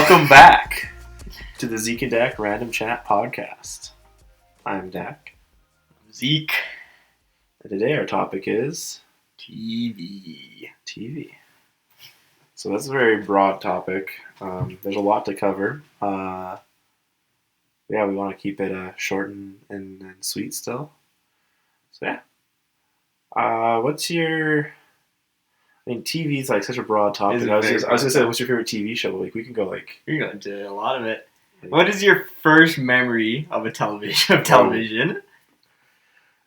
Welcome back to the Zeke and Dak Random Chat Podcast. I'm Dak. Zeke. And today our topic is TV. So that's a very broad topic. There's a lot to cover. We want to keep it short and sweet still. So yeah. What's your... TV is like such a broad topic. I was gonna say, what's your favorite TV show? Like, we can go like... You're going to do a lot of it. What is your first memory of television?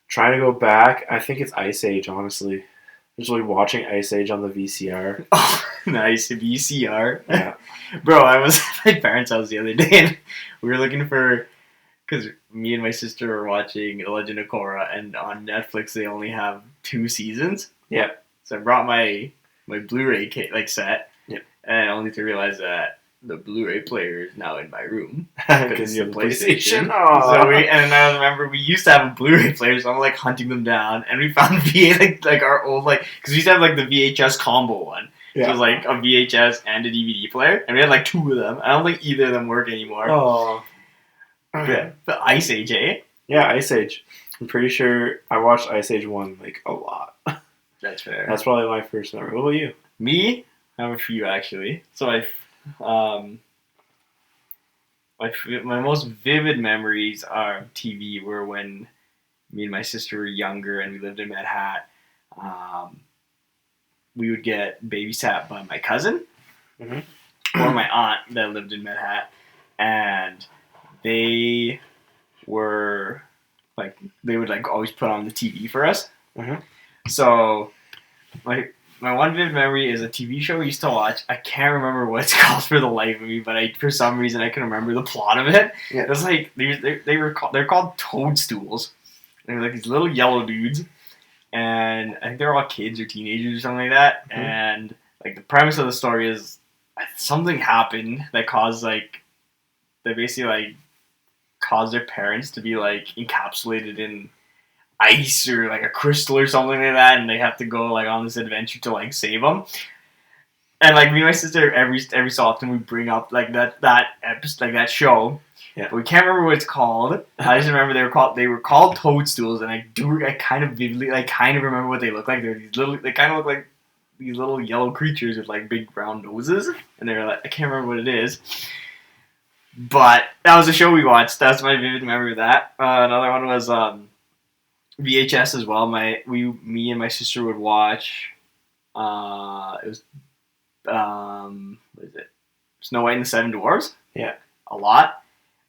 Trying to go back, I think it's Ice Age, honestly. Just like watching Ice Age on the VCR. Oh, nice. VCR. Yeah. Bro, I was at my parents' house the other day and we were looking for... Because me and my sister were watching The Legend of Korra, and on Netflix they only have 2 seasons. Yeah. So I brought my Blu-ray set, yep. And only to realize that the Blu-ray player is now in my room because you have the PlayStation. So and I remember we used to have a Blu-ray player, so I'm like hunting them down, and we found like our old because we used to have like the VHS combo one. Yeah. So it was like a VHS and a DVD player, and we had like 2 of them. I don't think either of them work anymore. Oh, but Ice Age, eh? Yeah, Ice Age. I'm pretty sure I watched Ice Age 1 like a lot. That's fair. That's probably my first memory. What about you? Me? I have a few actually. So my most vivid memories of TV were when me and my sister were younger and we lived in Medhat. We would get babysat by my cousin or my aunt that lived in Medhat, and they would always put on the TV for us. Mm-hmm. So, my one vivid memory is a TV show we used to watch. I can't remember what it's called for the life of me, but for some reason I can remember the plot of it. Yeah. It was like they're called toadstools. They're like these little yellow dudes, and I think they're all kids or teenagers or something like that. Mm-hmm. And like the premise of the story is something happened that caused their parents to be like encapsulated in ice or like a crystal or something like that, and they have to go like on this adventure to like save them. And like me and my sister every so often we bring up like that episode, like that show. Yeah. But we can't remember what it's called. I just remember they were called toadstools, and I kind of vividly remember what they look like. They kind of look like these little yellow creatures with like big brown noses, and they're like, I can't remember what it is. But that was a show we watched. That's my vivid memory of that. Another one was VHS as well. Me and my sister would watch. It was what is it? Snow White and the Seven Dwarfs. Yeah, a lot.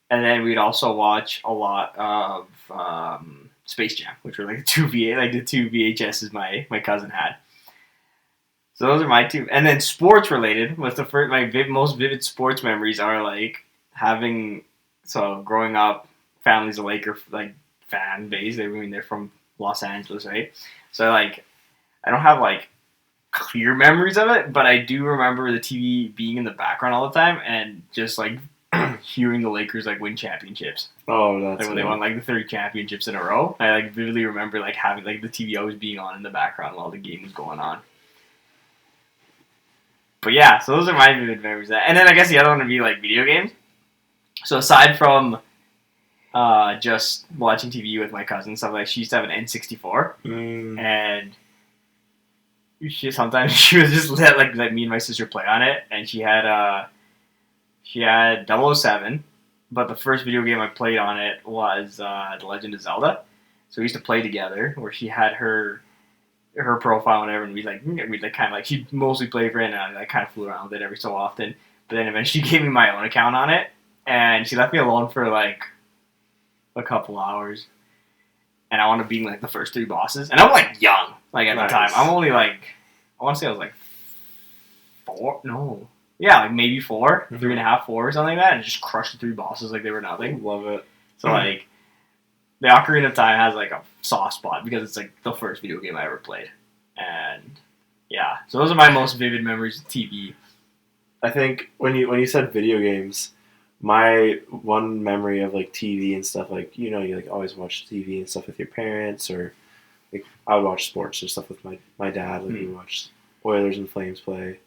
And then we'd also watch a lot of Space Jam, which were like the 2 VHSs my cousin had. So those are my 2. And then sports related was most vivid sports memories are like growing up, family's a Laker fan base. They're from Los Angeles, right? So like I don't have like clear memories of it, but I do remember the TV being in the background all the time and just like hearing the Lakers like win championships. Oh, that's like when they won like the 30 championships in a row. I like vividly remember like having like the TV always being on in the background while the game was going on. But yeah, so those are my vivid memories of that. And then I guess the other one would be like video games. So aside from just watching TV with my cousin, stuff like she used to have an N64, and sometimes she would just let me and my sister play on it, and she had 007, but the first video game I played on it was The Legend of Zelda. So we used to play together, where she had her profile and whatever, and we'd kind of like she'd mostly play for it, and I kind of fool around with it every so often. But then eventually she gave me my own account on it, and she left me alone for like a couple hours, and I wound up being like the first 3 bosses, and I'm like young, like at the time. I'm only like, I want to say I was like 4, no, yeah, like maybe 4, 3.5, 4 or something like that, and just crushed the 3 bosses like they were nothing. Love it. So like, the Ocarina of Time has like a soft spot because it's like the first video game I ever played, and yeah, so those are my most vivid memories of TV. I think when you said video games, my one memory of like TV and stuff, like, you know, you like always watch TV and stuff with your parents, or like I would watch sports or stuff with my dad, like we watched Oilers and Flames play.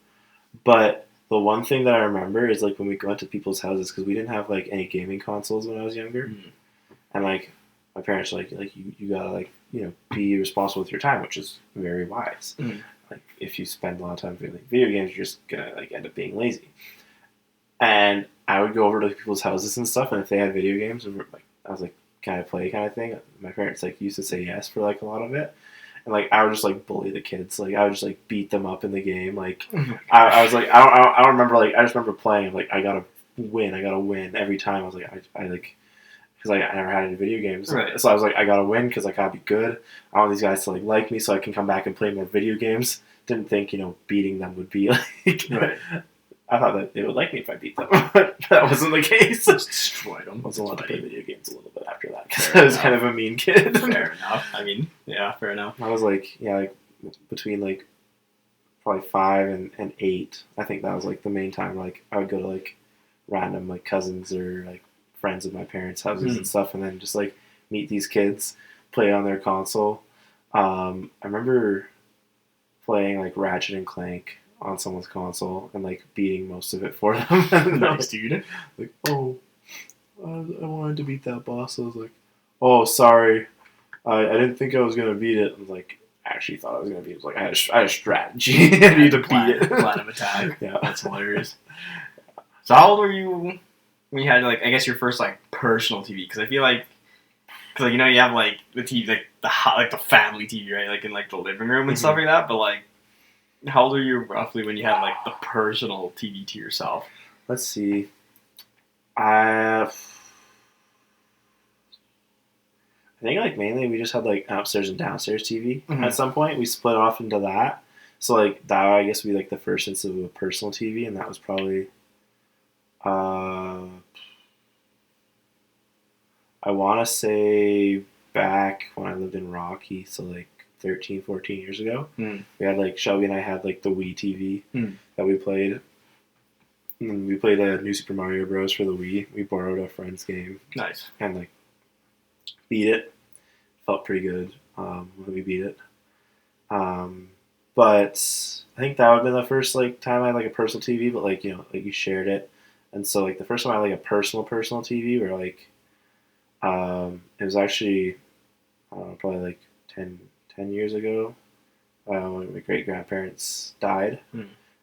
But the one thing that I remember is like when we went to people's houses because we didn't have like any gaming consoles when I was younger, and like my parents were like you gotta like be responsible with your time, which is very wise. Like if you spend a lot of time playing video games, you're just gonna like end up being lazy. And I would go over to people's houses and stuff, and if they had video games, and like I was like, "Can I play?" kind of thing. My parents like used to say yes for like a lot of it. And like I would just like bully the kids, like I would just like beat them up in the game. Like I was like I don't remember like I just remember playing like I gotta win every time. I was like I like because like I never had any video games, right. So I was like I gotta win because I gotta be good. I want these guys to like me so I can come back and play more video games. Didn't think beating them would be like. Right. I thought that they would like me if I beat them, but that wasn't the case. Just destroyed them. I was allowed to play video games a little bit after that because I was kind of a mean kid. Fair enough. I mean, yeah, fair enough. I was like, like between like probably 5 and 8. I think that was like the main time. Like I would go to like random like cousins or like friends of my parents' houses and stuff, and then just like meet these kids, play on their console. I remember playing like Ratchet and Clank on someone's console and like beating most of it for them. Nice, dude. Like, oh, I wanted to beat that boss. I was like, oh, sorry, I didn't think I was gonna beat it. I was like, actually thought I was gonna beat it. I was like, I had a strategy. I need to beat it. Plan of attack. Yeah, that's hilarious. So how old were you when you had like I guess your first like personal TV? Because I feel like you have like the TV like the family TV, right? Like in like the living room and stuff like that. But like, how old were you roughly when you had like the personal TV to yourself? Let's see. I think like mainly we just had like an upstairs and downstairs TV. At some point we split off into that. So like that I guess would be like the first instance of a personal TV, and that was probably I want to say back when I lived in Rocky, so like 13, 14 years ago. We had like Shelby and I had like the Wii TV that we played. And we played a New Super Mario Bros. For the Wii. We borrowed a friend's game. Nice. And like beat it. Felt pretty good when we beat it. But I think that would have been the first like time I had like a personal TV, but like like you shared it. And so like the first time I had like a personal TV where like it was actually probably like 10 years ago when my great grandparents died,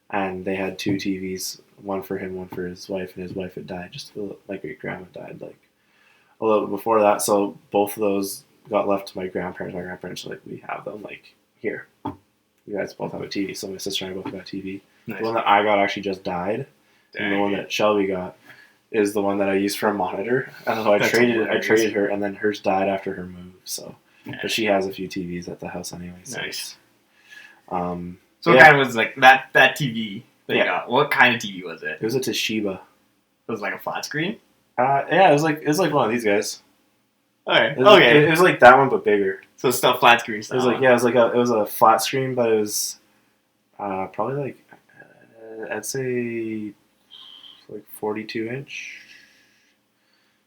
and they had 2 TVs, one for him, one for his wife, and his wife had died my great grandma died like a little bit before that, so both of those got left to my grandparents. My grandparents were like, we have them, like, here, you guys both have a TV. So my sister and I both got a TV. Nice. The one that I got actually just died. Dang. And the one that Shelby got is the one that I used for a monitor. And so I traded her, and then hers died after her move. So, but she has a few TVs at the house anyway. So. Nice. So what kind was like that TV that you got? What kind of TV was it? It was a Toshiba. It was like a flat screen. Yeah, it was like one of these guys. Okay. It was like that one but bigger. So it's still flat screen style. It was like it was a flat screen, but it was probably like I'd say like 42-inch.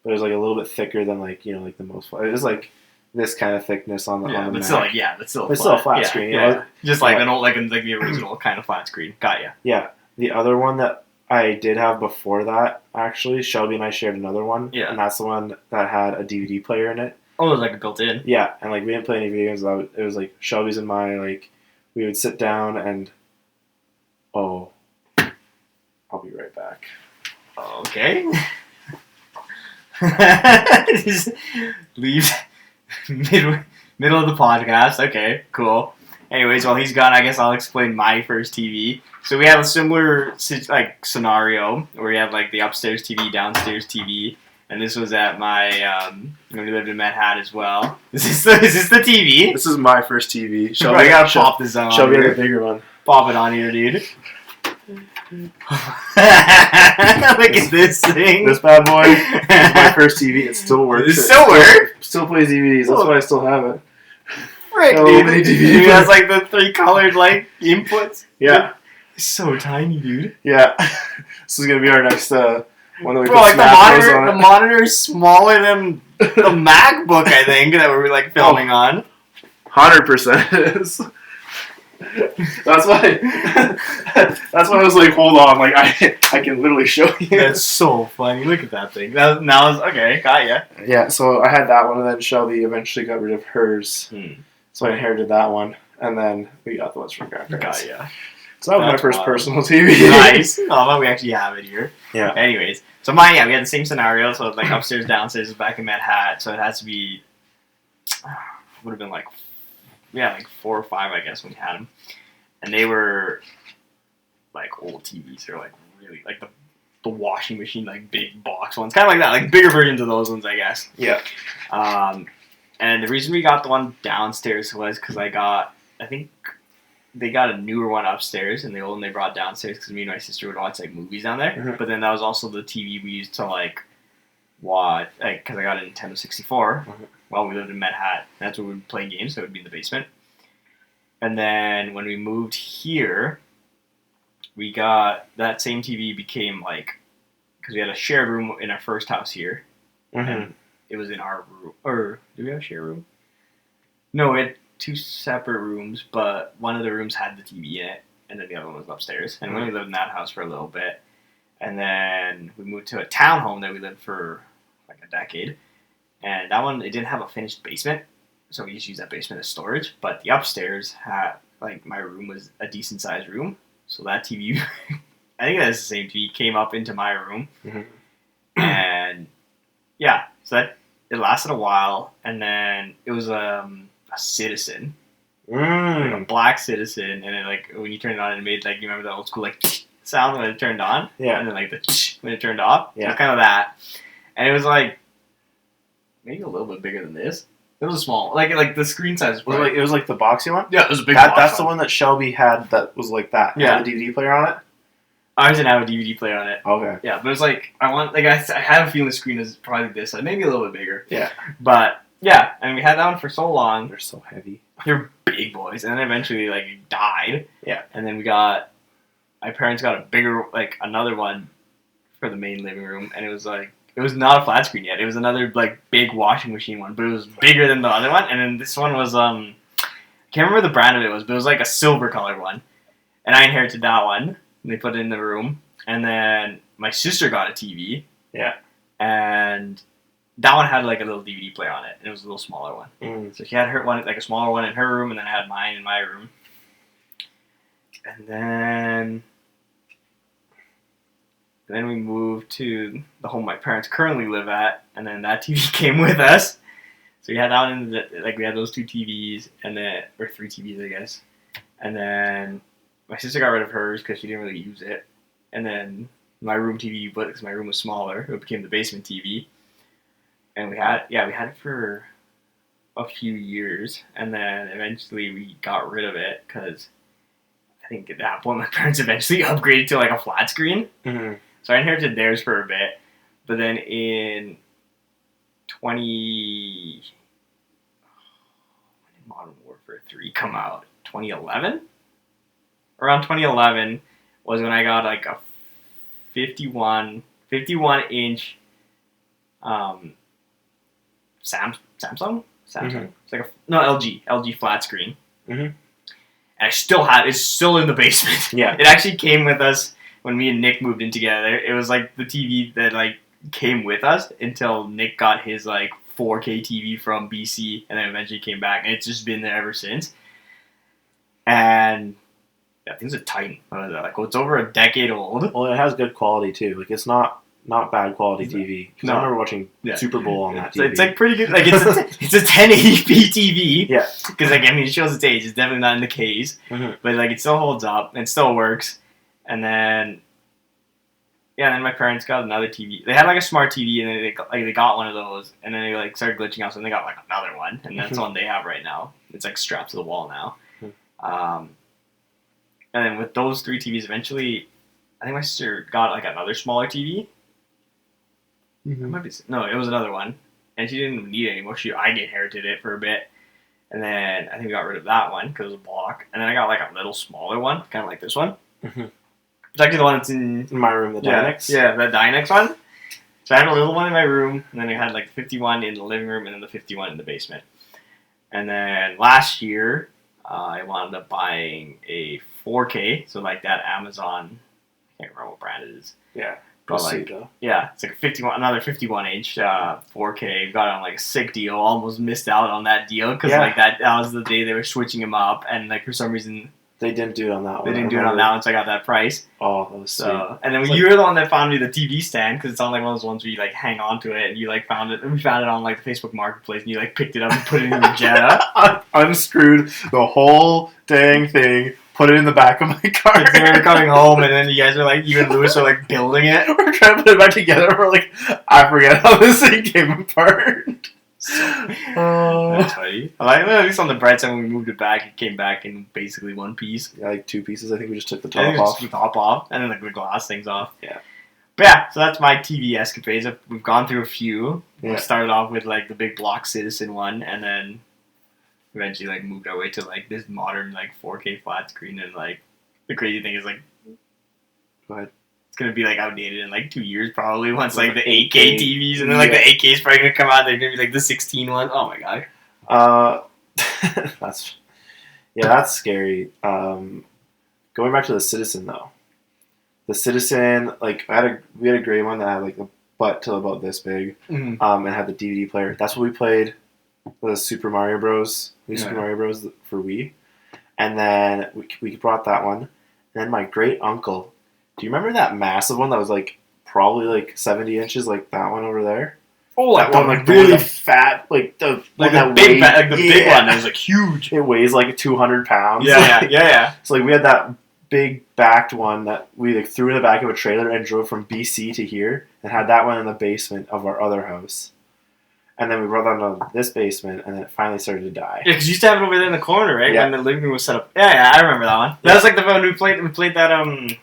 But it was like a little bit thicker than like like the most. It was like this kind of thickness on the on the but Mac. still it's still a flat screen. Yeah. Just like an old like the original kind of flat screen. Got ya. Yeah. The other one that I did have before that, actually, Shelby and I shared another one. Yeah. And that's the one that had a DVD player in it. Oh, it was like a built-in. Yeah, and like we didn't play any video games. It was like Shelby's and mine. Like we would sit down and I'll be right back. Okay. Just leave middle of the podcast. Okay, cool. Anyways, while he's gone, I guess I'll explain my first TV. So we had a similar like scenario where we had like the upstairs TV, downstairs TV, and this was at my when we lived in Manhattan as well. Is this the TV? This is my first TV. Shelby, I gotta pop this on. Shelby had a bigger one. Pop it on here, dude. Look at this thing. This bad boy is my first TV. It still works. It still works? Still plays DVDs. That's why I still have it. Frick, dude. It has like the 3 colored like inputs. Yeah. It's so tiny, dude. Yeah. This is gonna be our next one that we put like the monitor is smaller than the MacBook, I think, that we were like filming on. 100% is. That's why. That's why I was like, hold on, like I can literally show you. That's so funny. Look at that thing. Now it's okay. Got ya. Yeah, so I had that one, and then Shelby eventually got rid of hers, so I inherited that one, and then we got the ones from grandparents. Got ya. So that was my first personal TV. Nice. Oh, well, we actually have it here. Yeah. Anyways, so we had the same scenario. So like upstairs, downstairs was back in Manhattan. So it has to be. Would have been like 4 or 5, I guess, when we had them, and they were like old TVs. They're like really like the washing machine, like big box ones, kind of like that, like bigger versions of those ones, I guess. Yeah. And the reason we got the one downstairs was because I think they got a newer one upstairs, and the old one they brought downstairs because me and my sister would watch like movies down there. Mm-hmm. But then that was also the TV we used to like watch, like because I got a Nintendo 64 while we lived in Manhattan. That's where we would play games. So it would be in the basement. And then when we moved here, we got that same TV became like, because we had a shared room in our first house here, and it was in our room. Or do we have a shared room? No, we had 2 separate rooms, but one of the rooms had the TV in it, and then the other one was upstairs. And we only lived in that house for a little bit, and then we moved to a townhome that we lived for like a decade, and that one, it didn't have a finished basement, so we just used that basement as storage. But the upstairs had, like, my room was a decent sized room, so that TV, I think that's the same TV, came up into my room, and yeah, so that it lasted a while, and then it was a Citizen, like a black Citizen, and then like when you turned it on, it made like, you remember that old school like sound when it turned on, and then like the when it turned off, it was kind of that, and it was like maybe a little bit bigger than this. It was small, like the screen size was it was like the boxy one. Yeah, it was a big. That's the one that Shelby had. That was like that. Yeah, had a DVD player on it. I didn't have a DVD player on it. Okay. Yeah, but it was like I have a feeling the screen is probably this, like maybe a little bit bigger. Yeah. But yeah, and we had that one for so long. They're so heavy. They're big boys, and then eventually like it died. Yeah. And then my parents got a bigger, like another one for the main living room, and it was not a flat screen yet. It was another like big washing machine one, but it was bigger than the other one. And then this one was I can't remember the brand of it was, but it was like a silver color one, and I inherited that one. And they put it in the room, and then my sister got a TV. Yeah. And that one had like a little DVD player on it, and it was a little smaller one. So she had her one, like a smaller one in her room, and then I had mine in my room. And then we moved to the home my parents currently live at, and then that TV came with us. So we had that one, we had those 2 TVs, and then, or 3 TVs, I guess. And then my sister got rid of hers because she didn't really use it. And then my room TV, but because my room was smaller, it became the basement TV. And we had it for a few years, and then eventually we got rid of it because I think at that point my parents eventually upgraded to like a flat screen. So I inherited theirs for a bit, but then in when did Modern Warfare 3 come out? 2011? Around 2011 was when I got like a 51 inch Samsung. It's like LG flat screen. And I still have it's still in the basement. Yeah, it actually came with us when me and Nick moved in together. It was like the TV that like came with us until Nick got his like 4K TV from BC, and then eventually came back, and it's just been there ever since. And yeah, things are tight. Like, it's over a decade old. Well, it has good quality too. Like, it's not bad quality TV. Because I remember watching Super Bowl on that TV. It's like pretty good. Like, it's a 1080p TV. Yeah. Because like, I mean, it shows its age. It's definitely not in the K's, but like, it still holds up. And it still works. And then then my parents got another TV. They had like a smart TV, and then they got one of those, and then they like started glitching out, so then they got like another one, and that's the one they have right now. It's like strapped to the wall now. And then with those 3 TVs, eventually, I think my sister got like another smaller TV. It might be, no, it was another one, and she didn't need it anymore. I inherited it for a bit, and then I think we got rid of that one because it was a block, and then I got like a little smaller one, kind of like this one. It's actually the one that's in my room, the Dynex. Yeah, the Dynex one. So I had a little one in my room, and then I had like 51 in the living room, and then the 51 in the basement. And then last year, I wound up buying a 4K, so like that Amazon. I can't remember what brand it is. Yeah. But like, yeah, it's like another 51 inch 4K. Got it on like a sick deal. Almost missed out on that deal because like that was the day they were switching him up, and like for some reason they didn't do it on that one. They didn't do it on that one, so I got that price. Oh, that was so. And then you were the one that found me the TV stand because it's on like one of those ones where you like hang on to it and you like found it. And we found it on like the Facebook Marketplace and you like picked it up and put it in your Jetta. Unscrewed the whole dang thing. Put it in the back of my car. And we were coming home, and then you guys are like, you and Lewis are like building it. We're trying to put it back together. We're like, I forget how this thing came apart. That's funny. Like, at least on the bright side, when we moved it back, it came back in basically one piece. Yeah, like 2 pieces. I think we just took the top off. The top off, and then like the glass things off. Yeah. But yeah, so that's my TV escapades. We've gone through a few. Yeah. We started off with like the big block Citizen one, and then eventually like moved our way to like this modern like 4K flat screen, and like the crazy thing is like, go ahead. It's gonna be like outdated in like 2 years probably once like the 8K TVs and then like the 8K is probably gonna come out. They're gonna be like the 16 one. Oh my god. that's scary. Going back to the Citizen though, the Citizen like we had a gray one that had like a butt till about this big, and had the DVD player. That's what we played. The Super Mario Bros. Super Mario Bros. For Wii, and then we brought that one. And then my great uncle. Do you remember that massive one that was like probably like 70 inches, like that one over there? Oh, that one like really fat, like the big one. It was like huge. It weighs like 200 pounds. Yeah. So like we had that big backed one that we like threw in the back of a trailer and drove from BC to here, and had that one in the basement of our other house. And then we brought that into this basement, and then it finally started to die. Yeah, because you used to have it over there in the corner, right? Yeah. And the living room was set up. Yeah, I remember that one. Yeah. That was like the one we played that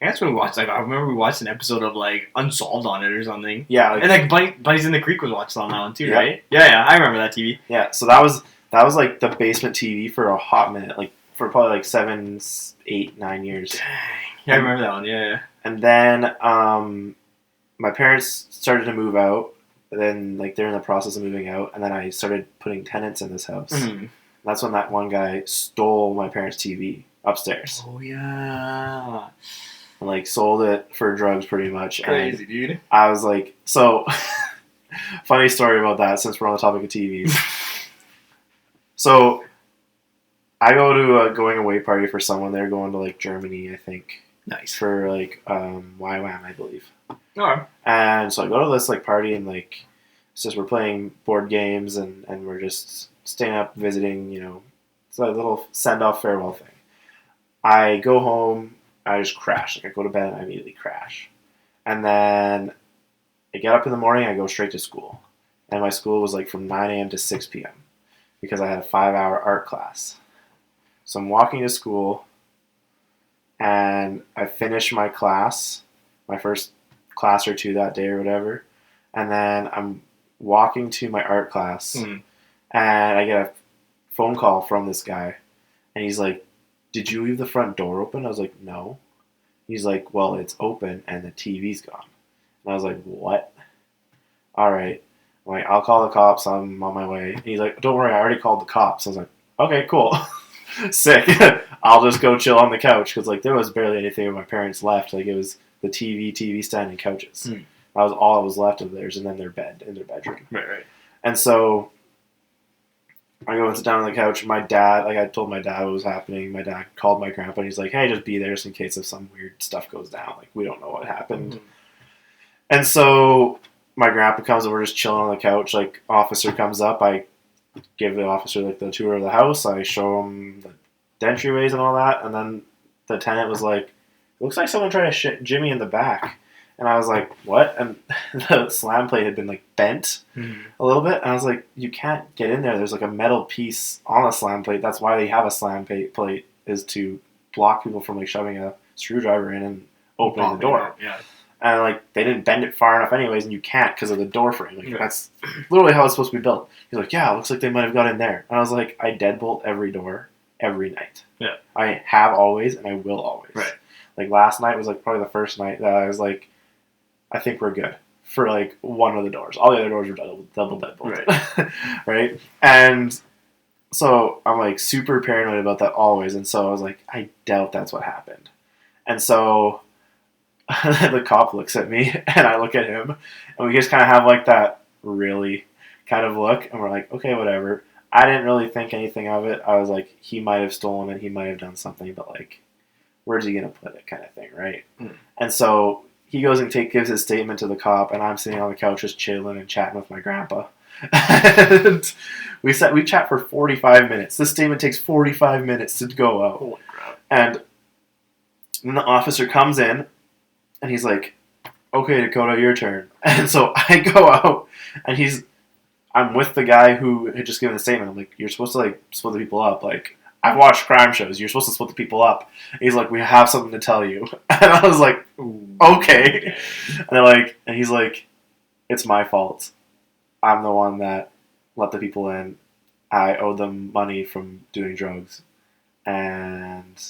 that's when we watched. Like, I remember we watched an episode of like Unsolved on it or something. Yeah, and like Buddies in the Creek was watched on that one too, right? Yeah, I remember that TV. Yeah, so that was like the basement TV for a hot minute, like for probably like 7, 8, 9 years. Dang. Yeah, I remember that one. Yeah. And then my parents started to move out. And then like they're in the process of moving out, and then I started putting tenants in this house. Mm-hmm. That's when that one guy stole my parents' TV upstairs. Oh yeah. Like sold it for drugs pretty much. Crazy, dude. I was like, so funny story about that since we're on the topic of TVs. So I go to a going away party for someone. They're going to like Germany, I think. Nice. For like YWAM, I believe. Alright. And so I go to this like party, and like it's just we're playing board games and we're just staying up visiting, it's like a little send off farewell thing. I go home. I just crash. Like I go to bed and I immediately crash. And then I get up in the morning, I go straight to school. And my school was like from 9 a.m. to 6 p.m. because I had a 5-hour art class. So I'm walking to school and I finish my class, my first class or two that day or whatever. And then I'm walking to my art class and I get a phone call from this guy. And he's like, "Did you leave the front door open?" I was like, "No." He's like, "Well, it's open and the TV's gone." And I was like, "What?" All right. I'm like, "I'll call the cops. I'm on my way." And he's like, "Don't worry, I already called the cops." I was like, "Okay, cool." Sick. I'll just go chill on the couch because like there was barely anything of my parents left. Like it was the TV stand, and couches. That was all that was left of theirs, and then their bed in their bedroom. Right. And so I go and sit down on the couch. My dad, like I told my dad what was happening. My dad called my grandpa, and he's like, "Hey, just be there just in case if some weird stuff goes down. Like we don't know what happened." And so my grandpa comes, and we're just chilling on the couch. Like officer comes up, I give the officer like the tour of the house. I show him the entryways and all that, and then the tenant was like, "It looks like someone tried to shit Jimmy in the back." And I was like, "What?" And the slam plate had been like bent a little bit. And I was like, "You can't get in there. There's like a metal piece on a slam plate. That's why they have a slam plate is to block people from like shoving a screwdriver in and opening the door." Yeah. And like they didn't bend it far enough anyways, and you can't because of the door frame. Like that's literally how it's supposed to be built. He's like, "Yeah, it looks like they might have got in there." And I was like, "I deadbolt every door every night. Yeah. I have always, and I will always." Right. Like last night was like probably the first night that I was like, "I think we're good for like one of the doors. All the other doors were double deadbolted." Right. Right? And so I'm like super paranoid about that always, and so I was like, I doubt that's what happened. And so the cop looks at me, and I look at him, and we just kind of have like that really kind of look, and we're like, okay, whatever. I didn't really think anything of it. I was like, he might have stolen it, he might have done something, but like, where's he gonna put it, kind of thing, right? Mm. And so he goes and gives his statement to the cop, and I'm sitting on the couch just chilling and chatting with my grandpa. And we chat for 45 minutes. This statement takes 45 minutes to go out. Holy crap. And then the officer comes in, and he's like, okay, Dakota, your turn. And so I go out, and I'm with the guy who had just given the statement. I'm like, you're supposed to like split the people up. Like, I've watched crime shows. You're supposed to split the people up. And he's like, we have something to tell you. And I was like, okay. And he's like, it's my fault. I'm the one that let the people in. I owe them money from doing drugs. And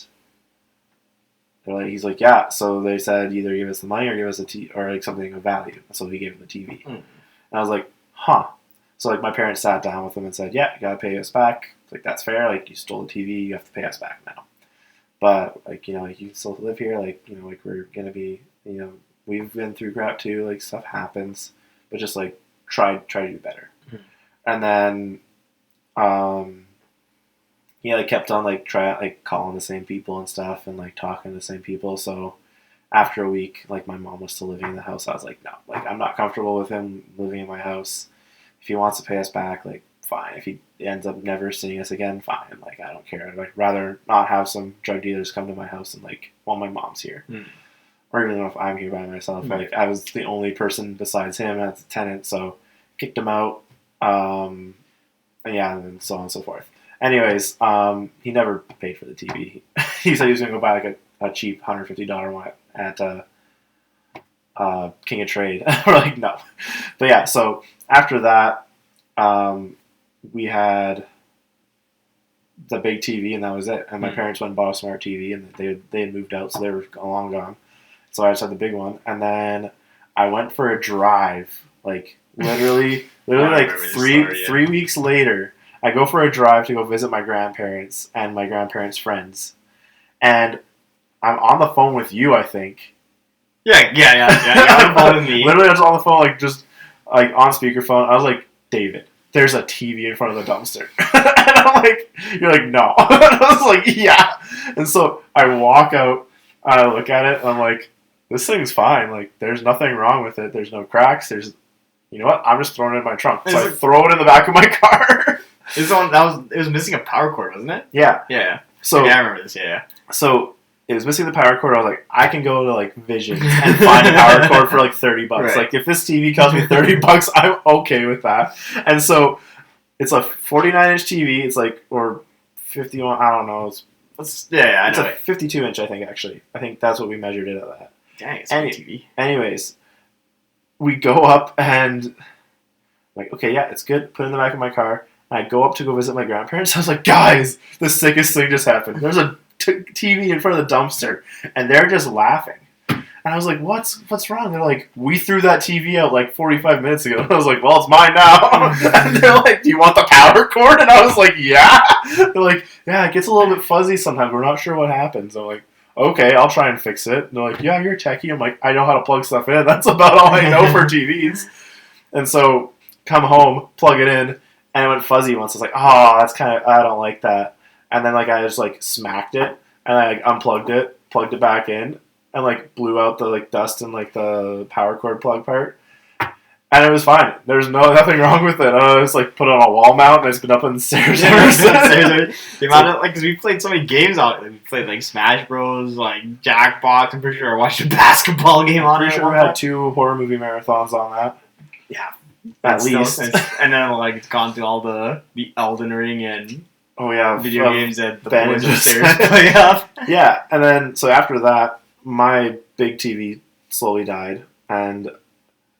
he's like, yeah. So they said either give us the money or give us or like something of value. So he gave him the TV. And I was like, huh. So like my parents sat down with him and said, yeah, you gotta pay us back. Like, that's fair. Like, you stole the TV, you have to pay us back now. But like, you know, like, you can still live here. Like, you know, like, we're gonna be, you know, we've been through crap too. Like, stuff happens, but just like try to do better. Mm-hmm. And then he like kept on like calling the same people and stuff, and like talking to the same people. So after a week, like, my mom was still living in the house. I was like, no, like, I'm not comfortable with him living in my house. If he wants to pay us back, like, fine. If he ends up never seeing us again, fine. Like, I don't care. I'd like rather not have some drug dealers come to my house and like, while my mom's here, or even if I'm here by myself. Like, I was the only person besides him as a tenant, so kicked him out. And yeah, and so on and so forth. Anyways, he never paid for the TV. He said he was gonna go buy like a cheap $150 one at King of Trade. We're like, no. But yeah, so after that, we had the big TV, and that was it. And my parents went and bought a smart TV, and they had moved out, so they were long gone. So I just had the big one, and then I went for a drive, like literally like 3 weeks later. I go for a drive to go visit my grandparents and my grandparents' friends, and I'm on the phone with you, I think. Yeah. You're on the phone with me. Literally, I was on the phone, like, just like on speakerphone. I was like, David, there's a TV in front of the dumpster. And I'm like, you're like, no. And I was like, yeah. And so I walk out, and I look at it, and I'm like, this thing's fine. Like, there's nothing wrong with it. There's no cracks. You know what? I'm just throwing it in my trunk. So I throw it in the back of my car. It was missing a power cord, wasn't it? Yeah. Yeah. So yeah, I remember this. Yeah. So it was missing the power cord. I was like, I can go to like Vision and find a power cord for like $30. Right. Like, if this TV costs me $30, I'm okay with that. And so it's a 49-inch TV. It's like, or 51. I don't know. It's a 52-inch. I think, actually. I think that's what we measured it at. That. Dang, it's a TV. Anyways, we go up and I'm like, okay, yeah, it's good. Put it in the back of my car. And I go up to go visit my grandparents. I was like, guys, the sickest thing just happened. There's a TV in front of the dumpster, and they're just laughing. And I was like, what's wrong? They're like, we threw that TV out like 45 minutes ago. And I was like, well, it's mine now. And they're like, do you want the power cord? And I was like, yeah. They're like, yeah, it gets a little bit fuzzy sometimes. We're not sure what happens. I'm like, okay, I'll try and fix it. And they're like, yeah, you're a techie. I'm like, I know how to plug stuff in. That's about all I know for TVs. And so come home, plug it in, and it went fuzzy once. I was like, oh, that's kind of, I don't like that. And then like I just like smacked it, and I like unplugged it, plugged it back in, and like blew out the like dust and like the power cord plug part. And it was fine. There's nothing wrong with it. I just like put it on a wall mount, and it's been up on the stairs ever since. The amount of, like, because we played so many games on it. We played like Smash Bros, like Jackbox. I'm pretty sure I watched a basketball game on it. Pretty sure we had 2 horror movie marathons on that. Yeah, at least. And then like it's gone through all the Elden Ring and video games that the boys upstairs play up. Yeah, and then so after that, my big TV slowly died, and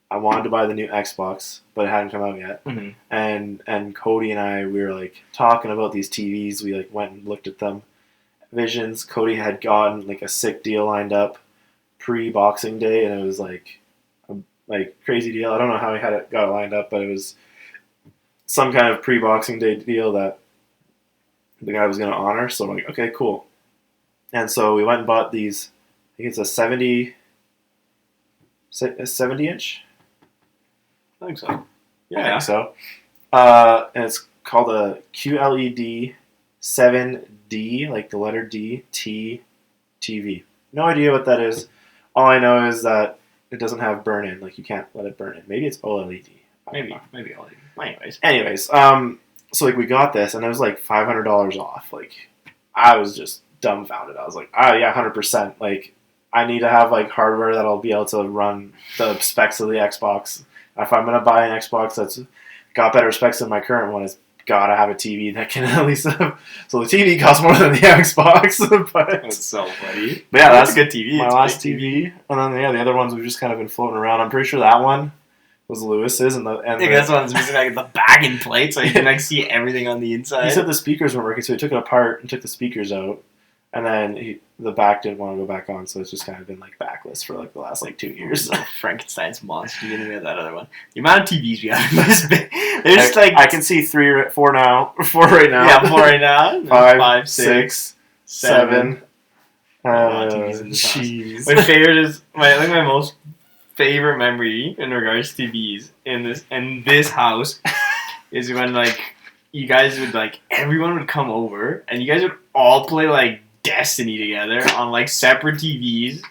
I wanted to buy the new Xbox, but it hadn't come out yet. Mm-hmm. And Cody and I, we were like talking about these TVs. We like went and looked at them. Visions. Cody had gotten like a sick deal lined up pre-Boxing Day, and it was like a crazy deal. I don't know how he got it lined up, but it was some kind of pre-Boxing Day deal that the guy was going to honor. So I'm like, okay, cool. And so we went and bought these. I think it's a 70 inch. I think so. Yeah, I think so. And it's called a QLED 7D, like the letter D, T, TV. No idea what that is. All I know is that it doesn't have burn in. Like, you can't let it burn in. Maybe it's OLED. Maybe OLED. Anyways, so like we got this, and it was like $500 off. Like, I was just dumbfounded. I was like, yeah, 100%. Like, I need to have like hardware that'll be able to run the specs of the Xbox. If I'm gonna buy an Xbox that's got better specs than my current one, it's gotta have a TV that can at least have. So the TV costs more than the Xbox. But that's so funny. But yeah, that's a good TV. My last TV, and then the other ones we've just kind of been floating around. I'm pretty sure that one was Lewis's, and that's one's missing like the backing plate, so you can like see everything on the inside. He said the speakers weren't working, so he took it apart and took the speakers out. And then the back didn't want to go back on, so it's just kind of been like backless for like the last like 2 years. Frankenstein's monster getting rid of that other one. The amount of TVs we have in this bit. There's like I can see 4 now. 4 right now. Yeah, 4 right now. 5, 6, 7. TVs in this house. My favorite is my most favorite memory in regards to TVs in this house is when like you guys would like everyone would come over and you guys would all play like Destiny together on like separate TVs.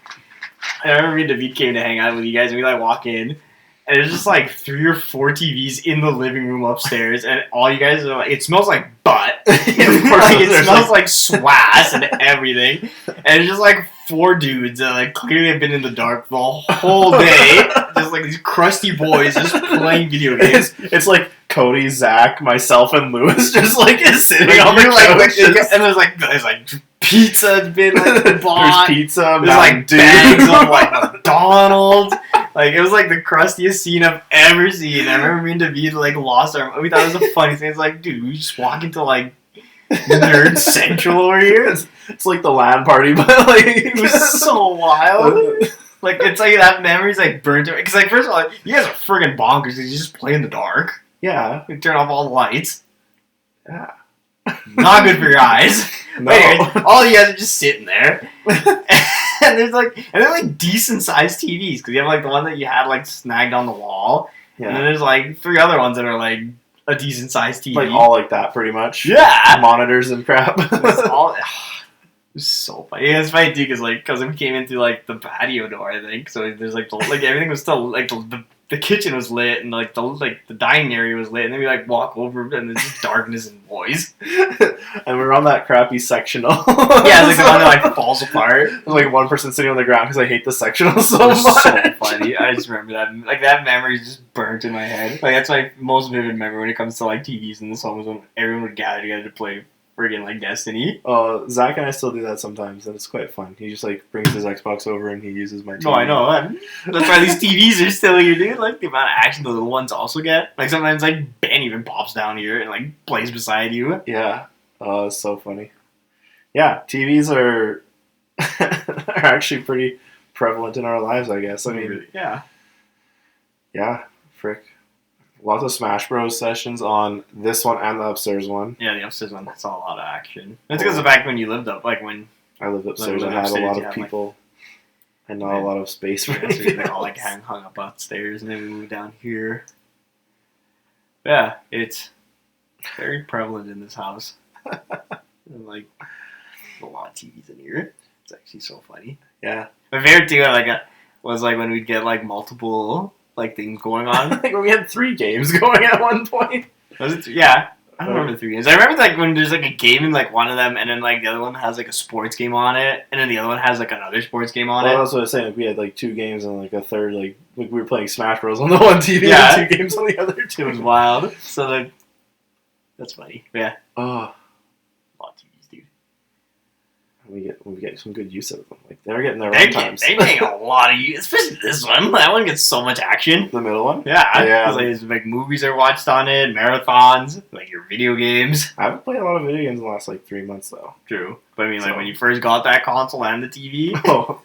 I remember me and David came to hang out with you guys and we like walk in and there's just like 3 or 4 TVs in the living room upstairs and all you guys are like, it smells like butt. It smells like swass and everything. And it's just like 4 dudes that like clearly have been in the dark the whole day. Just like these crusty boys just playing video games. It's like Cody, Zach, myself, and Lewis just like is sitting on the couch. And there's like pizza been like bought. There's pizza. There's like bags of like McDonald's. Like it was like the crustiest scene I've ever seen. I remember me and David like lost our. We thought it was a funny thing. It's like, dude, we just walk into like Nerd Central over here. It's like the LAN party, but like it was so wild. Like it's like that memory's like burnt to it. Because like first of all, you guys are friggin' bonkers. You just play in the dark. Yeah, you turn off all the lights. Yeah, not good for your eyes. No. Anyways, all you guys are just sitting there, and they're like decent sized TVs because you have like the one that you had like snagged on the wall, and then there's like 3 other ones that are like a decent sized TV, like all like that pretty much. Yeah, monitors and crap. It's all. It was so funny. Yeah, it's funny too because we came in through like the patio door, I think. So there's like everything was still like the kitchen was lit and like the dining area was lit, and then we like walk over and there's just darkness and noise. And we're on that crappy sectional. Yeah, it's like the one that like falls apart. There's like one person sitting on the ground because I hate the sectional so much. So funny. I just remember that. Like that memory is just burnt in my head. Like that's my most vivid memory when it comes to like TVs in this home is when everyone would gather together to play friggin' like Destiny. Zach and I still do that sometimes, and it's quite fun. He just like brings his Xbox over and he uses my TV. No, I know. That's why these TVs are still here, dude. Like the amount of action the little ones also get. Like sometimes like Ben even pops down here and like plays beside you. Yeah. Oh, it's so funny. Yeah, TVs are are actually pretty prevalent in our lives, I guess. I mean, yeah, frick. Lots of Smash Bros. Sessions on this one and the upstairs one. Yeah, the upstairs one. That's a lot of action. That's because of back when you lived up, like when I lived upstairs. I had a lot of people and not a lot of space for it. So they all like hung up upstairs, and then we moved down here. Yeah, it's very prevalent in this house. And, like a lot of TVs in here. It's actually so funny. Yeah, my favorite too, was like when we'd get like multiple like things going on. I think we had 3 games going at one point. Was it? Yeah, I don't remember the 3 games. I remember like when there's like a game in like one of them, and then like the other one has like a sports game on it, and then the other one has like another sports game on it. That's what I was saying. Like, we had like 2 games and like a third like we were playing Smash Bros on the one TV and 2 games on the other 2. It was wild. So like, that's funny. Yeah. Oh. A lot of TVs, dude. We get some good use out of them. Like they're getting their run times. They make a lot of use, especially this one. That one gets so much action. The middle one? Yeah. Like movies are watched on it, marathons, like your video games. I haven't played a lot of video games in the last like 3 months though. True. But I mean, like when you first got that console and the TV. Oh,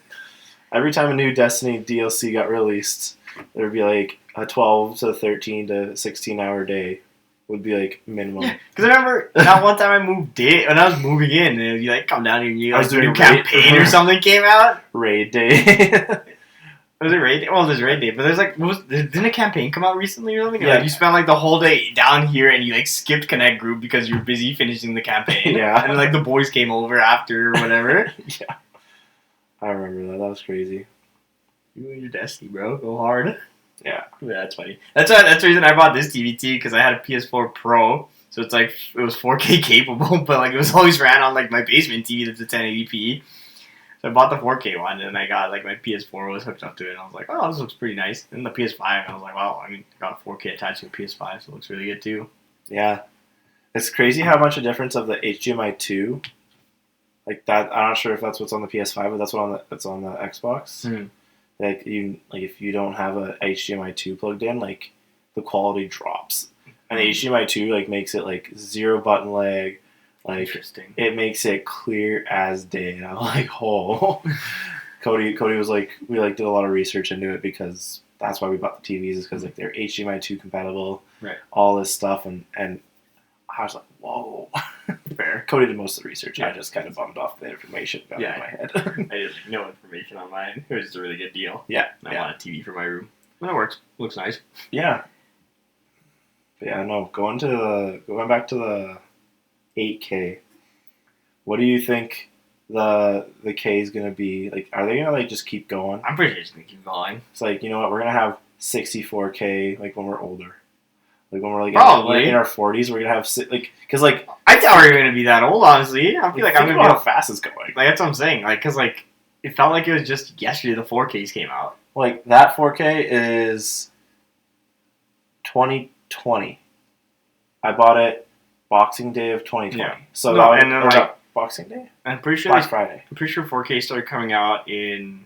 every time a new Destiny DLC got released, there would be like a 12 to 13 to 16 hour day would be like minimum. Yeah, because I remember that one time I moved in, when I was moving in, and you like come down here and you I was like doing new campaign or something came out. Raid day. Was it raid day? Well, there's raid day, but there's like, didn't a campaign come out recently or something? Yeah. Like you spent like the whole day down here and you like skipped Connect Group because you were busy finishing the campaign. Yeah. And then like the boys came over after or whatever. Yeah. I remember that. That was crazy. You and your Destiny, bro. Go hard. Yeah. Yeah, that's funny. That's the reason I bought this TV too, because I had a PS4 Pro, so it's like it was 4K capable, but like it was always ran on like my basement TV that's a 1080p. So I bought the 4K one, and I got like my PS4 was hooked up to it, and I was like, oh, this looks pretty nice. And the PS5, I was like, wow, I got a 4K attached to a PS5, so it looks really good too. Yeah. It's crazy how much a difference of the HDMI 2, like that. I'm not sure if that's what's on the PS5, but that's what's on the Xbox. Mm-hmm. Like if you don't have a HDMI 2 plugged in, like the quality drops, and the HDMI 2 like makes it like 0 button lag. Like, interesting. It makes it clear as day. And I'm like, oh. Cody was like, we like did a lot of research into it because that's why we bought the TVs, is because like they're HDMI 2 compatible, right? All this stuff, and I was like, whoa. Fair. Cody did most of the research. Yeah. I just kind of bummed off the information in my head. I did no information on mine. It was just a really good deal. Yeah. And I want a TV for my room. Well, that works. Looks nice. Yeah. But yeah, no. Going back to the 8K. What do you think the K is gonna be? Like, are they gonna like just keep going? I'm pretty sure it's gonna keep going. It's like, you know what, we're gonna have 64K like when we're older. Like when we're like probably in our 40s, we're gonna have like, because like I doubt we're gonna be that old. Honestly, I feel like I'm gonna be how fast it's going. Like that's what I'm saying. Like, cause like it felt like it was just yesterday the 4Ks came out. Like that 4K is 2020. I bought it Boxing Day of 2020. Yeah. So no, and then like Boxing Day. I'm pretty sure Black Friday. I'm pretty sure 4K started coming out in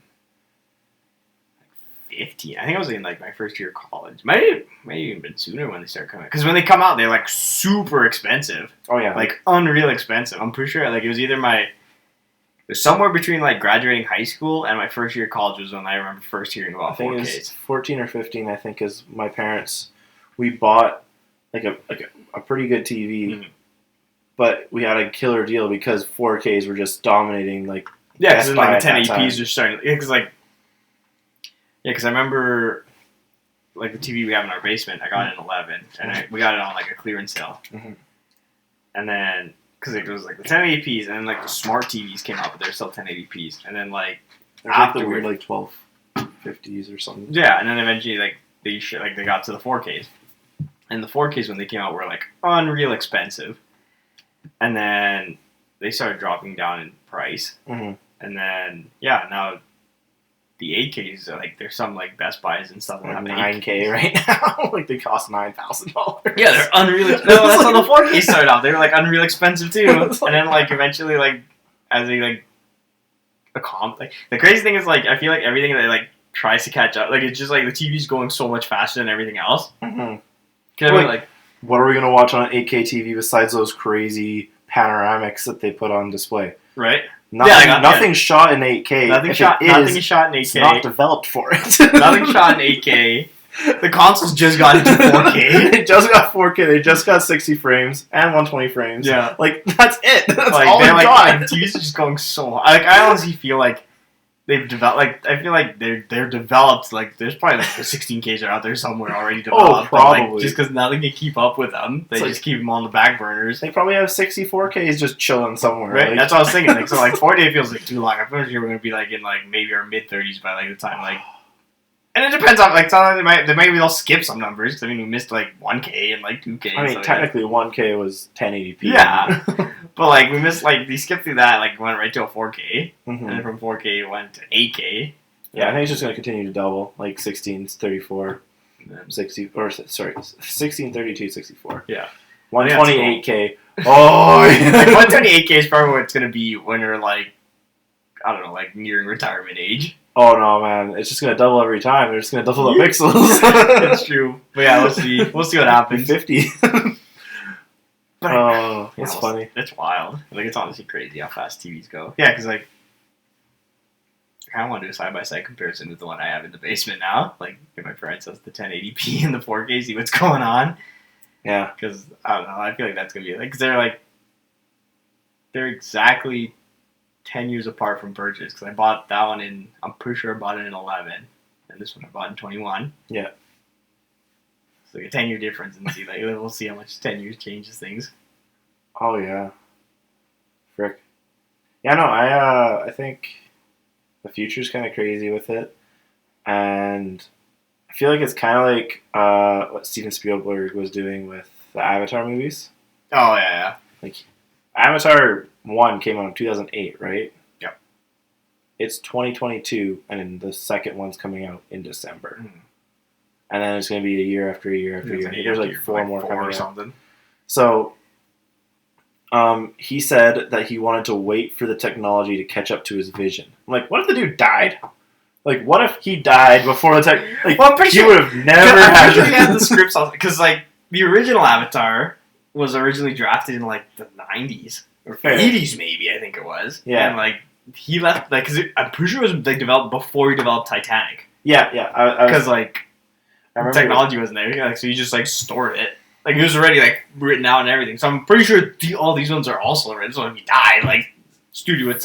15. I think I was in like my first year of college. Might have even been sooner when they started coming out. Because when they come out, they're like super expensive. Oh yeah, like unreal expensive. I'm pretty sure like it was either somewhere between like graduating high school and my first year of college was when I remember first hearing about 4Ks. I think it was 14 or 15. I think is my parents. We bought like a pretty good TV, mm-hmm. but we had a killer deal because 4Ks were just dominating. Like yeah, because like the 1080p's are starting. Because because I remember like the TV we have in our basement. I got it in 11, and we got it on like a clearance sale. Mm-hmm. And then because it was like the 1080p's, and then like the smart TVs came out, but they're still 1080p's. And then like after the weird like 1250s or something. Yeah, and then eventually like they got to the 4Ks. And the 4Ks when they came out were like unreal expensive, and then they started dropping down in price, mm-hmm. and then now the 8Ks are like there's some like Best Buys and stuff that have 9K right now, like they cost $9,000. Yeah, they're unreal. No, that's how the 4Ks started off. They were like unreal expensive too, and then like eventually like as they like like the crazy thing is like I feel like everything that like tries to catch up, like it's just like the TV's going so much faster than everything else. Mm-hmm. Like, what are we going to watch on an 8K TV besides those crazy panoramics that they put on display? Right? Nothing's shot in 8K. Nothing is shot in 8K. It's not developed for it. Nothing shot in 8K. The consoles just got into 4K. They just got 4K. They just got 60 frames and 120 frames. Yeah. Like, that's it. That's like, all they've got. Like, TVs are just going so high. Like, I honestly feel like they've developed, like, I feel like they're developed, like, there's probably, like, the 16Ks are out there somewhere already developed. Probably. But, like, just because nothing can keep up with them, they just keep them on the back burners. They probably have 64Ks just chilling somewhere. Right? Like, That's what I was thinking. Like, so, like, 4K feels like too long. I'm pretty sure we're going to be, like, in, like, maybe our mid-30s by, like, the time, like... And it depends on, like, sometimes they'll skip some numbers, because, I mean, we missed, like, 1K and, like, 2K. I mean, so, technically, 1K was 1080p. Yeah. But, like, we missed, like, they skipped through that, like, went right to a 4K. Mm-hmm. And then from 4K, it went to 8K. Yeah, I think it's just going to continue to double, like 16, 34, 60, or, sorry, 16, 32, 64. Yeah. 128K. Oh, yeah. Like, 128K is probably what it's going to be when you're, like, I don't know, like, nearing retirement age. Oh, no, man. It's just going to double every time. They're just going to double the pixels. That's true. But yeah, we'll see. We'll see what happens. 50. But, oh, it's funny. It's wild. Like, it's honestly crazy how fast TVs go. Yeah, because, like, I kind of want to do a side-by-side comparison with the one I have in the basement now. Like, get my parents out the 1080p and the 4K, see what's going on. Yeah. Because I don't know. I feel like that's gonna be because they're exactly 10 years apart from purchase. Because I bought that one in. I'm pretty sure I bought it in 11, and this one I bought in 21. Yeah. It's like a 10-year difference, and see we'll see how much 10 years changes things. Oh yeah. Frick. Yeah, no, I think the future's kind of crazy with it, and I feel like it's kind of like what Steven Spielberg was doing with the Avatar movies. Oh yeah. Like Avatar 1 came out in 2008, right? Yep. It's 2022, and then the second one's coming out in December. Mm. And then it's going to be a year after a year after year. There's like four more coming or out. something. So, he said that he wanted to wait for the technology to catch up to his vision. I'm like, what if the dude died? Like, what if he died before the tech? Like, well, I'm pretty he sure would have never had. had. He had the scripts because like the original Avatar was originally drafted in like the 90s or 80s, maybe I think it was. Yeah. And like he left like because I'm pretty sure it was like developed before he developed Titanic. Yeah. Because like technology wasn't there, like, so you just like stored it. Like it was already like written out and everything. So I'm pretty sure all these ones are also written. So if he died, like studio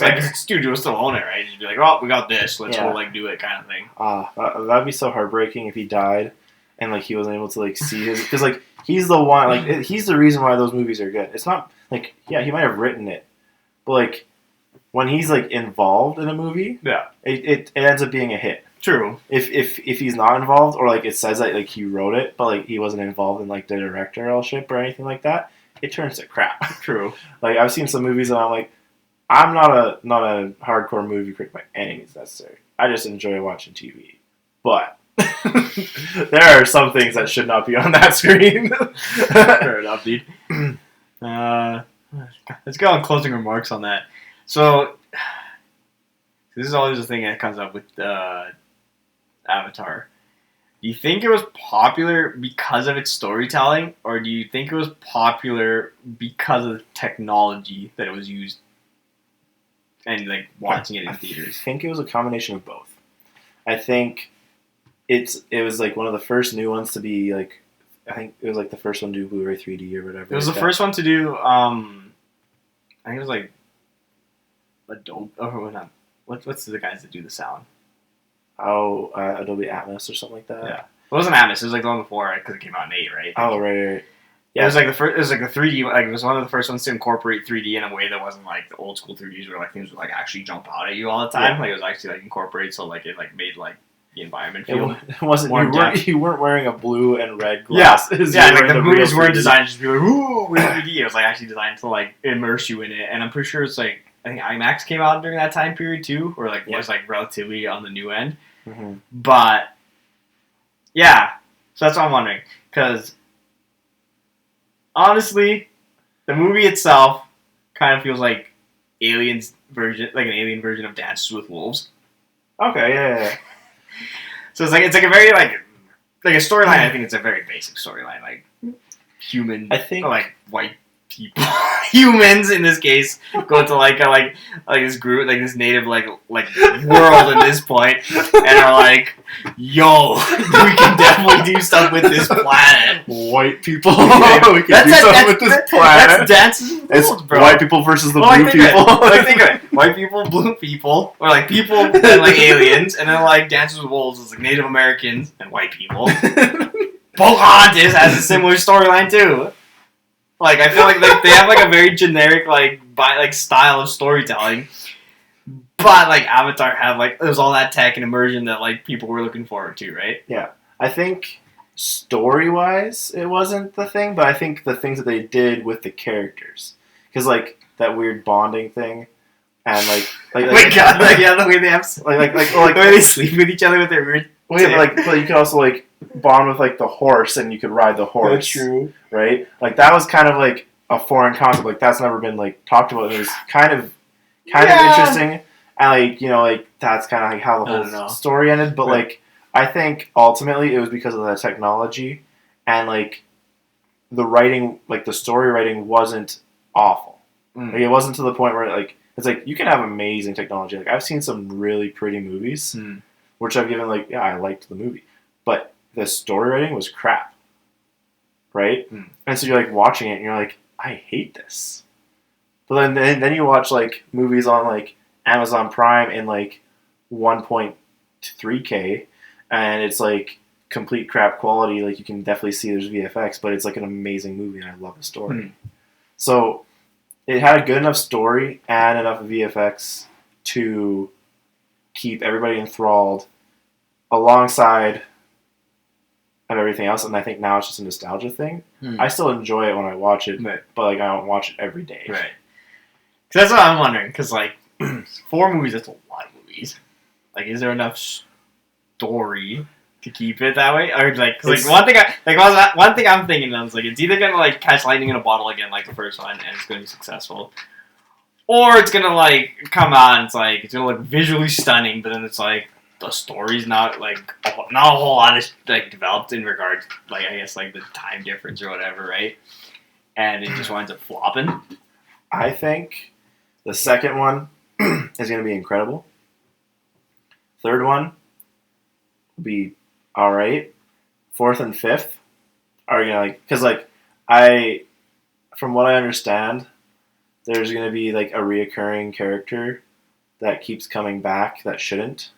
still own it, right? You'd be like, oh, we got this. Let's go like do it, kind of thing. That'd be so heartbreaking if he died, and like he wasn't able to like see his because like he's the one like he's the reason why those movies are good. It's not like he might have written it, but like when he's like involved in a movie, it ends up being a hit. True. If he's not involved, or like it says that like he wrote it, but like he wasn't involved in like the directorship or anything like that, it turns to crap. True. Like I've seen some movies and I'm like, I'm not a hardcore movie critic by any means necessary. I just enjoy watching TV, but there are some things that should not be on that screen. Fair enough, dude. Let's go on closing remarks on that. So this is always the thing that comes up with Avatar. Do you think it was popular because of its storytelling, or do you think it was popular because of the technology that it was used and like watching it in theaters? I think it was a combination of both. I think it was like one of the first new ones to be like, I think it was like the first one to do Blu-ray 3D or whatever. It was the first one to do. I think it was like Adobe. Oh, not. What's the guys that do the sound? Oh, Adobe Atmos or something like that. Yeah, it wasn't Atmos. It was like the one before, right? Because it came out in 8, right? Oh, right. Yeah, it was like the first. It was like the 3D. Like it was one of the first ones to incorporate 3D in a way that wasn't like the old school 3Ds where like things would like actually jump out at you all the time. Yeah. Like it was actually like incorporated, so like it like made like the environment feel. It wasn't. You weren't wearing a blue and red glasses. Yeah, like the movies weren't designed to just be like, ooh, we're 3D. It was like actually designed to like immerse you in it, and I'm pretty sure it's like. I think IMAX came out during that time period too, or like was like relatively on the new end. Mm-hmm. But yeah, so that's what I'm wondering. Because honestly, the movie itself kind of feels like an alien version of Dances with Wolves. Okay, yeah. So it's like a very like a storyline. I think it's a very basic storyline, like human. I think like white people, humans in this case, go to like this group, like this native like world at this point, and are like, yo, we can definitely do stuff with this planet. White people, we can do something with this planet. That's Dances with Wolves, bro. White people versus the blue people. Think of it. White people, blue people, or like people and like aliens, and then like Dances with Wolves is like Native Americans and white people. Pocahontas has a similar storyline too. Like I feel like they have like a very generic like style of storytelling, but like Avatar had like there was all that tech and immersion that like people were looking forward to, right? Yeah, I think story wise it wasn't the thing, but I think the things that they did with the characters, because like that weird bonding thing, and like oh my god, like yeah, the way they have like the way they sleep with each other with their weird. But you could also like bond with like the horse, and you could ride the horse. That's true, right? Like that was kind of like a foreign concept. Like that's never been like talked about. It was kind of interesting, and like like that's kind of like how the whole story ended. But like I think ultimately it was because of the technology, and like the writing, like the story writing wasn't awful. Like it wasn't to the point where like it's like you can have amazing technology. Like I've seen some really pretty movies. Which I've given I liked the movie, but the story writing was crap, right? And so you're like watching it, and you're like, I hate this. But then you watch like movies on like Amazon Prime in like 1.3K, and it's like complete crap quality. Like you can definitely see there's VFX, but it's like an amazing movie, and I love the story. So it had a good enough story and enough VFX to keep everybody enthralled alongside of everything else. And I think now it's just a nostalgia thing. I still enjoy it when I watch it, but like I don't watch it every day. Right. Cause that's what I'm wondering. Cause like 4 movies, that's a lot of movies. Like, is there enough story to keep it that way? Or like, cause like one thing I'm thinking is like it's either gonna like catch lightning in a bottle again, like the first one, and it's gonna be successful, or it's gonna like come out and it's gonna look visually stunning, but then it's like the story's not a whole lot is like developed in regards like I guess like the time difference or whatever, right? And it just winds up flopping. I think the second one is gonna be incredible. Third one will be all right. Fourth and fifth are gonna because from what I understand, there's gonna be like a reoccurring character that keeps coming back that shouldn't.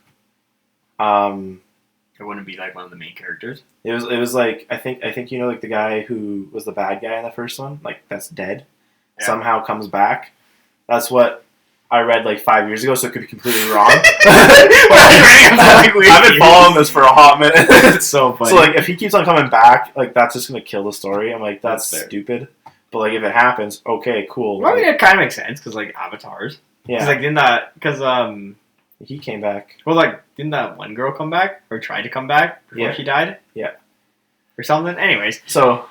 It wouldn't be like one of the main characters. It was like I think like the guy who was the bad guy in the first one, like that's dead, somehow comes back. That's what I read like 5 years ago, so it could be completely wrong. I've been following this for a hot minute. It's so funny. So like if he keeps on coming back, like that's just gonna kill the story. I'm like that's stupid. But like if it happens, okay, cool. Well, I mean it kind of makes sense because like avatars. Yeah. Because he came back. Well, like, didn't that one girl come back? Or try to come back before she died? Yeah. Or something? Anyways. So,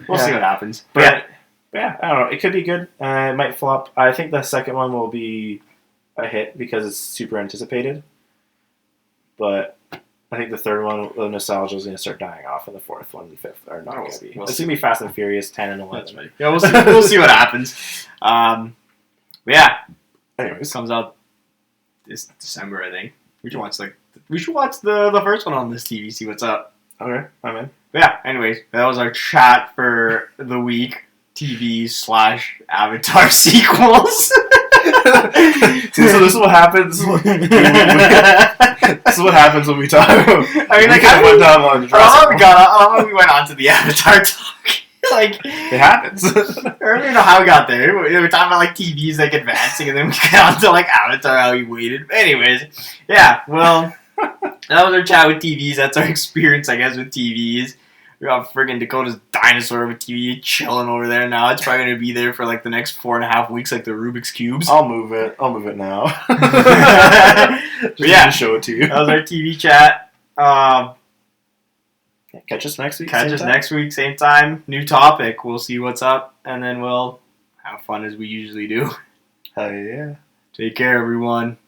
we'll see what happens. But yeah, I don't know. It could be good. It might flop. I think the second one will be a hit because it's super anticipated. But I think the third one, the nostalgia is going to start dying off, and the fourth one and fifth are not going to be. It's going to be Fast and Furious 10 and 11. That's right. Yeah, we'll see what happens. But yeah. Anyways. Comes out this December, I think. We should watch the first one on this TV, see what's up. Okay, I'm in. But yeah, anyways, that was our chat for the week. TV/Avatar sequels. So this is what happens. This is what happens when we talk. I mean, like, how long we went on to the Avatar talk? Like, it happens. I don't even know how we got there. We were talking about like TVs like advancing, and then we got on to like Avatar, how we waited. But anyways, yeah. Well, that was our chat with TVs. That's our experience, I guess, with TVs. We got friggin' Dakota's dinosaur with TV chilling over there now. It's probably gonna be there for like the next 4.5 weeks, like the Rubik's cubes. I'll move it now. Yeah, show it to you. That was our TV chat. Catch us next week. Next week, same time. New topic. We'll see what's up, and then we'll have fun as we usually do. Hell yeah. Take care, everyone.